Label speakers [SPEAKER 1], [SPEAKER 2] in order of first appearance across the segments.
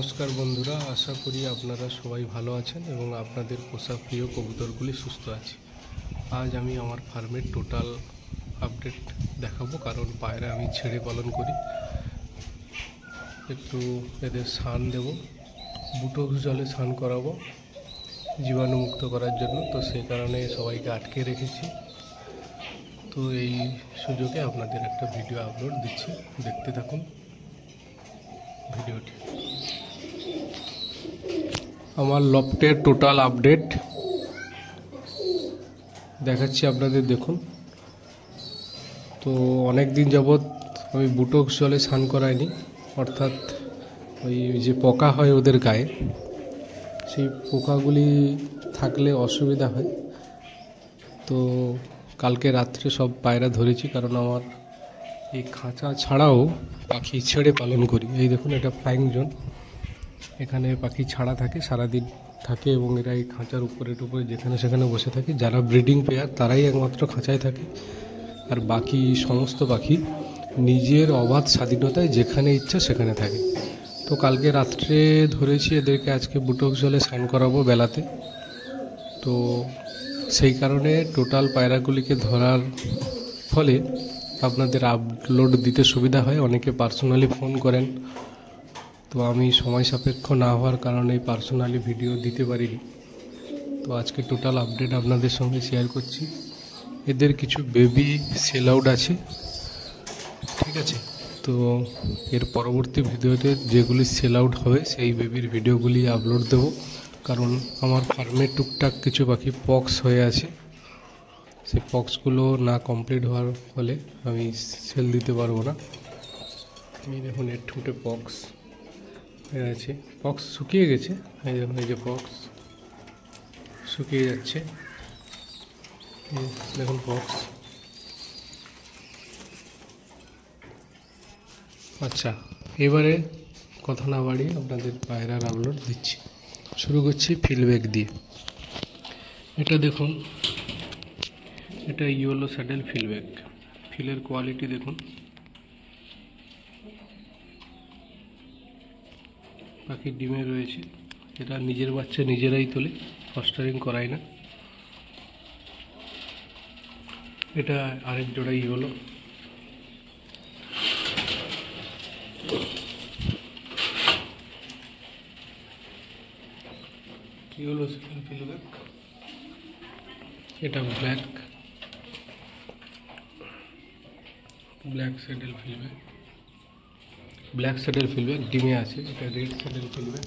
[SPEAKER 1] নমস্কার বন্ধুরা, আশা করি আপনারা সবাই ভালো আছেন এবং আপনাদের পোষা প্রিয় কবুতরগুলি সুস্থ আছে। আজ আমি আমার ফার্মের টোটাল আপডেট দেখাবো, কারণ পায়রা আমি ছেড়ে পালন করি। একটু এদের স্নান দেব, বুটোক্স জলে স্নান করাবো জীবাণুমুক্ত করার জন্য। তো সেই কারণে সবাইকে আটকে রেখেছি। তো এই সুযোগে আপনাদের একটা ভিডিও আপলোড দিচ্ছি, দেখতে থাকুন ভিডিওটি। আমার লফটের টোটাল আপডেট দেখাচ্ছি আপনাদের, দেখুন। তো অনেক দিন যাবৎ আমি বুটোক্স জলে স্নান করাইনি, অর্থাৎ ওই যে পোকা হয় ওদের গায়ে, সেই পোকাগুলি থাকলে অসুবিধা হয়। তো কালকে রাত্রে সব পায়রা ধরেছি, কারণ আমার এই খাঁচা ছাড়াও পাখি ছেড়ে পালন করি। এই দেখুন, এটা ফ্লাইং জোন, এখানে পাখি ছাড়া থাকে, সারাদিন থাকে এবং এরা এই খাঁচার উপরে যেখানে সেখানে বসে থাকে। যারা ব্রিডিং পেয়ার তারাই একমাত্র খাঁচায় থাকে, আর বাকি সমস্ত পাখি নিজের অবাধ স্বাধীনতায় যেখানে ইচ্ছা সেখানে থাকে। তো কালকে রাত্রে ধরেছি এদেরকে, আজকে বুটোক্স জলে স্নান করাবো বেলাতে। তো সেই কারণে টোটাল পায়রাগুলিকে ধরার ফলে আপনাদের আপলোড দিতে সুবিধা হয়। অনেকে পার্সোনালি ফোন করেন, তো আমি সময় সাপেক্ষ না হওয়ার কারণে পার্সোনালি ভিডিও দিতে পারিনি। তো আজকে টোটাল আপডেট আপনাদের সঙ্গে শেয়ার করছি। এদের কিছু বেবি সেল আউট আছে, ঠিক আছে। তো এর পরবর্তী ভিডিওতে যেগুলি সেল আউট হবে সেই বেবির ভিডিওগুলি আপলোড দেব, কারণ আমার ফার্মে টুকটাক কিছু পাখি পক্স হয়ে আছে। সেই পক্সগুলো না কমপ্লিট হওয়ার ফলে আমি সেল দিতে পারবো না। এই দেখুন, এর ঠোঁটে পক্স হয়ে আছে, পক্স শুকিয়ে গেছে। এই দেখুন, এই যে পক্স শুকিয়ে যাচ্ছে, দেখুন পক্স। আচ্ছা, এবারে কথা না বাড়িয়ে আপনাদের পায়রার আপলোড দিচ্ছি। শুরু করছি ফিলব্যাক দিয়ে। এটা দেখুন, এটা ইয়েলো স্যাডেল ফিলব্যাক। ফিলের কোয়ালিটি দেখুন, পাখি ডিমে রয়েছে। এরা নিজের বাচ্চা নিজেরাই তোলে, ফস্টারিং করায় না। এটা আরেক জোড়া ইয়েলো। Yellow saddle frillback. এটা black saddle frillback. Black saddle frillback ডিমে আছে। এটা রেড স্যাডেল ফিলব্যাক।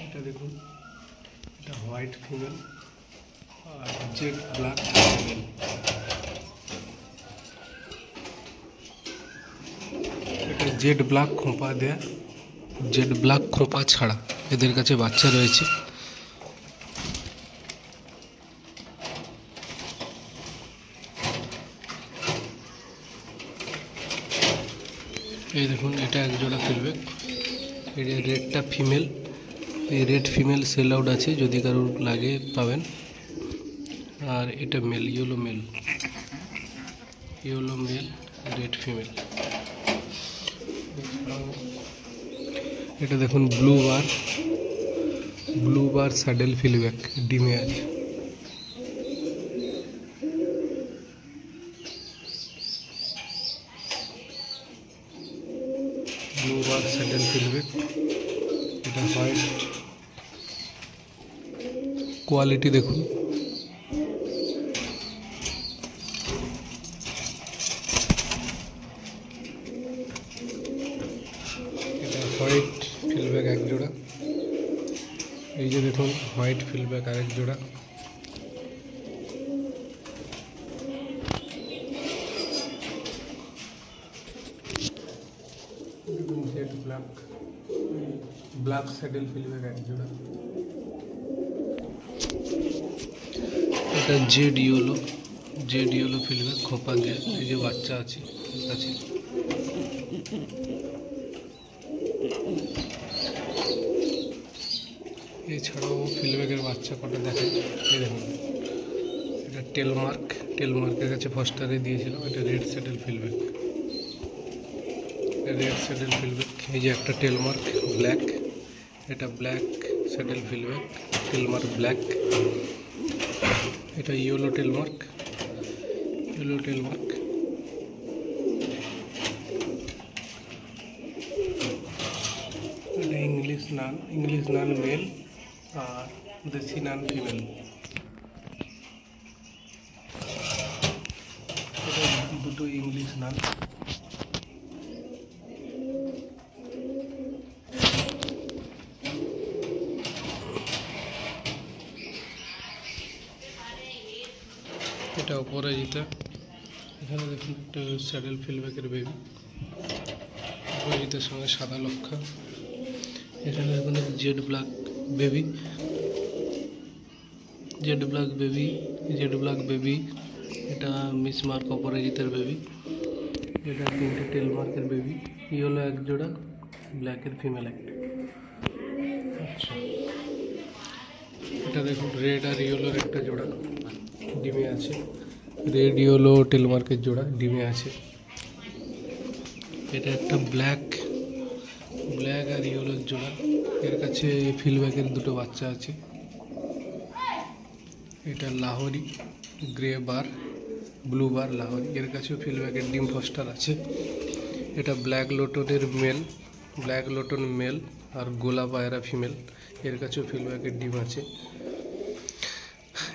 [SPEAKER 1] এটা দেখুন, এটা হোয়াইট ফিমেল আর জেড ব্ল্যাক ফিমেল। এটা জেড ব্ল্যাক খোঁপা দেয়া, জেড ব্ল্যাক খোঁপা ছাড়া এদের কাছে বাচ্চা রয়েছে। এই দেখুন, এটা এক জোড়া ফিলব্যাক। এটা রেডটা ফিমেল। এই রেড ফিমেল সেল আউট আছে, যদি কারোর লাগে পাবেন। আর এটা male, yellow male, red female. এটা দেখুন ব্লু বার স্যাডেল ফিলব্যাক ডিমে আছে। Blue bar saddle frillback. এটা হোয়াইট, কোয়ালিটি দেখুন। এটা হোয়াইট ফিলব্যাক এক জোড়া। এই যে দেখুন, হোয়াইট ফিলব্যাক আরেক জোড়া। জেড ব্ল্যাক স্যাডেল ফিলব্যাক এক জোড়া। এটা জেড ইয়েলো ফিলব্যাক খোপা দিয়ে। এই যে বাচ্চা আছে কাছে। এছাড়াও ফিলব্যাকের বাচ্চা কটা দেখায়। এই দেখুন, এটা টেলমার্কের কাছে ফস্টারে দিয়েছিলাম। এটা রেড স্যাডেল ফিলব্যাক। রেড স্যাডেল ফিলব্যাক, এই যে একটা টেলমার্ক ব্ল্যাক, এটা ব্ল্যাক স্যাডেল ফিলব্যাক, টেলমার্ক ব্ল্যাক। এটা ইয়েলো টেলমার্ক, ইয়েলো টেলমার্ক। এটা ইংলিশ নান মেল আর দেশি নান ফিমেল। এটা দুটো ইংলিশ নান। এটা অপরাজিতা। এখানে দেখুন একটা স্যাডেল ফিলব্যাকের বেবি, অপরাজিতার সঙ্গে সাদা লক্ষা। এখানে দেখুন jet black baby, jet black baby, jet black baby. এটা মিস মার্ক অপরাজিতার বেবি। এটা তিনটে টেল মার্কের বেবি, ইয়েলো এক জোড়া, ব্ল্যাকের ফিমেল একটা। আচ্ছা, এটা দেখুন রেড আর ইয়েলোর একটা জোড়া ডিমে আছে, রেড ইয়েলো টেল মার্কের জোড়া ডিমে আছে। এটা একটা ব্ল্যাক আর ইয়েলোর জোড়া, এর কাছে ফিলব্যাকের দুটো বাচ্চা আছে। এটা Lahori grey bar, blue bar Lahori, এর কাছেও ফিলব্যাকের ডিম ফস্টার আছে। এটা ব্ল্যাক লোটনের মেল, ব্ল্যাক লোটন মেল আর গোলা পায়রা ফিমেল, এর কাছেও ফিলব্যাকের ডিম আছে।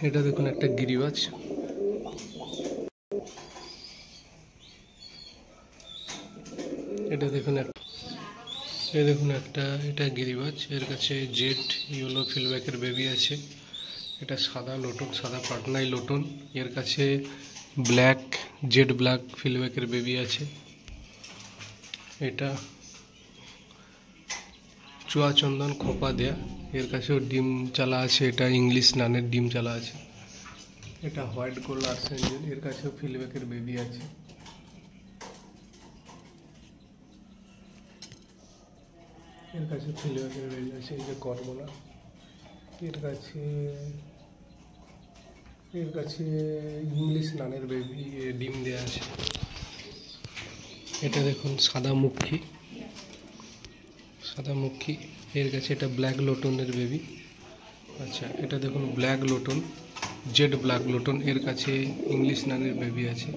[SPEAKER 1] এটা দেখুন একটা গিরিবাজ, এটা দেখুন একটা, এটা গিরিবাজ, এর কাছে জেড ইয়েলো ফিলব্যাকের বেবি আছে। এটা সাদা লোটন, সাদা পাটনাই লোটন, এর কাছে ব্ল্যাক জেড ব্ল্যাক ফিলব্যাকের বেবি আছে। এটা চুয়া চন্দন খোপা দেয়া, এর কাছেও ডিম চালা আছে। এটা ইংলিশ নানের ডিম চালা আছে। এটা হোয়াইট গোল্ড আর্সেঞ্জেল, এর কাছেও ফিলব্যাকের বেবি আছে। এর কাছে ফিলব্যাকের বেবি আছে। এই যে করমোনা, এর কাছে ইংলিশ নানের বেবি ডিম দেওয়া আছে। এটা দেখুন সাদা মুখী, এর কাছে এটা ব্ল্যাক লোটনের বেবি। আচ্ছা, এটা দেখুন black lotion, jet black lotion, এর কাছে ইংলিশ নানের বেবি আছে।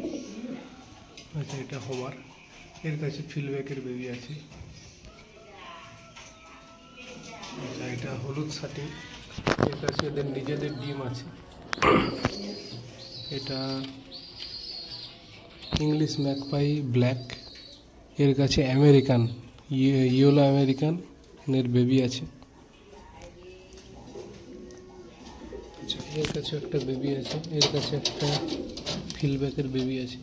[SPEAKER 1] আচ্ছা, এটা হোমার, এর কাছে ফিলব্যাকের বেবি আছে। আচ্ছা, এটা হলুদ সাটিন, এর কাছে এদের নিজেদের ডিম আছে। এটা ইংলিশ ম্যাকপাই ব্ল্যাক, এর কাছে আমেরিকান ইয়েলো আমেরিকানের বেবি আছে। আচ্ছা, এর কাছে একটা বেবি আছে, এর কাছে একটা ফিলব্যাকের বেবি আছে।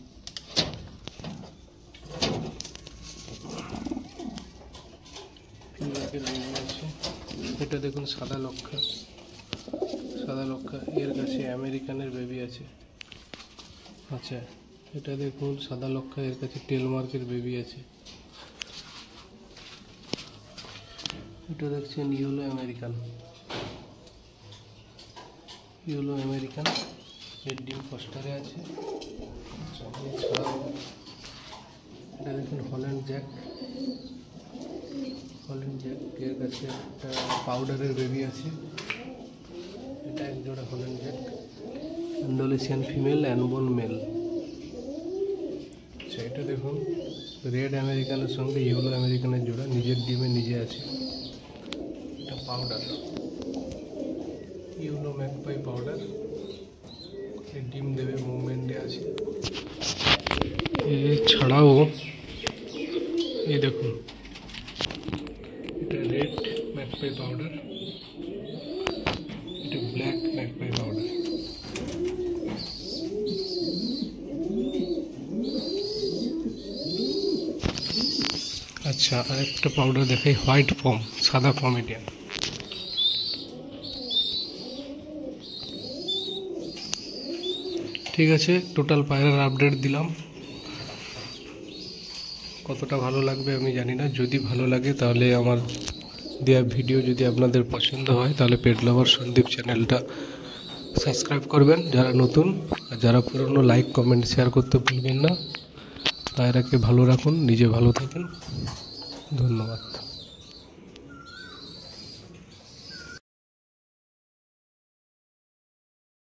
[SPEAKER 1] এটা দেখুন সাদা লক্ষা, এর কাছে আমেরিকানের বেবি আছে। আচ্ছা, এটা দেখুন সাদা লক্ষা, এর কাছে টেলমার্কের বেবি আছে। এটা দেখছেন ইয়েলো আমেরিকান, এর ডিম ফস্টারে আছে। আচ্ছা, এছাড়াও এটা দেখুন হল্যান্ড জ্যাক, এর কাছে একটা পাউডারের বেবি আছে। এটা এক জোড়া হল্যান্ড জ্যাক, ইন্দোনেশিয়ান ফিমেল, অ্যানবোন মেল। আচ্ছা, এটা দেখুন রেড আমেরিকানের সঙ্গে ইয়েলো আমেরিকানের জোড়া, নিজের ডিমে নিজে আছে। এটা পাউডার, ইয়েলো ম্যাকপাই পাউডার, এর ডিম দেবে, মুভমেন্টে আছে। এছাড়াও এই দেখুন এটা রেড ম্যাকপাই পাউডার, এটা ব্ল্যাক ম্যাকপাই পাউডার। আচ্ছা, আরেকটা পাউডার দেখাই, হোয়াইট পম, সাদা পমেডিয়ান। ঠিক আছে, টোটাল পায়রার আপডেট দিলাম। কতটা ভালো লাগবে আমি জানি না, যদি ভালো লাগে তাহলে আমার দেওয়া ভিডিও যদি আপনাদের পছন্দ হয় তাহলে পেট লাভার সন্দীপ চ্যানেলটা সাবস্ক্রাইব করবেন যারা নতুন, আর যারা পুরনো লাইক কমেন্ট শেয়ার করতে ভুলবেন না। পায়রাকে ভালো রাখুন, নিজে ভালো থাকেন। ধন্যবাদ।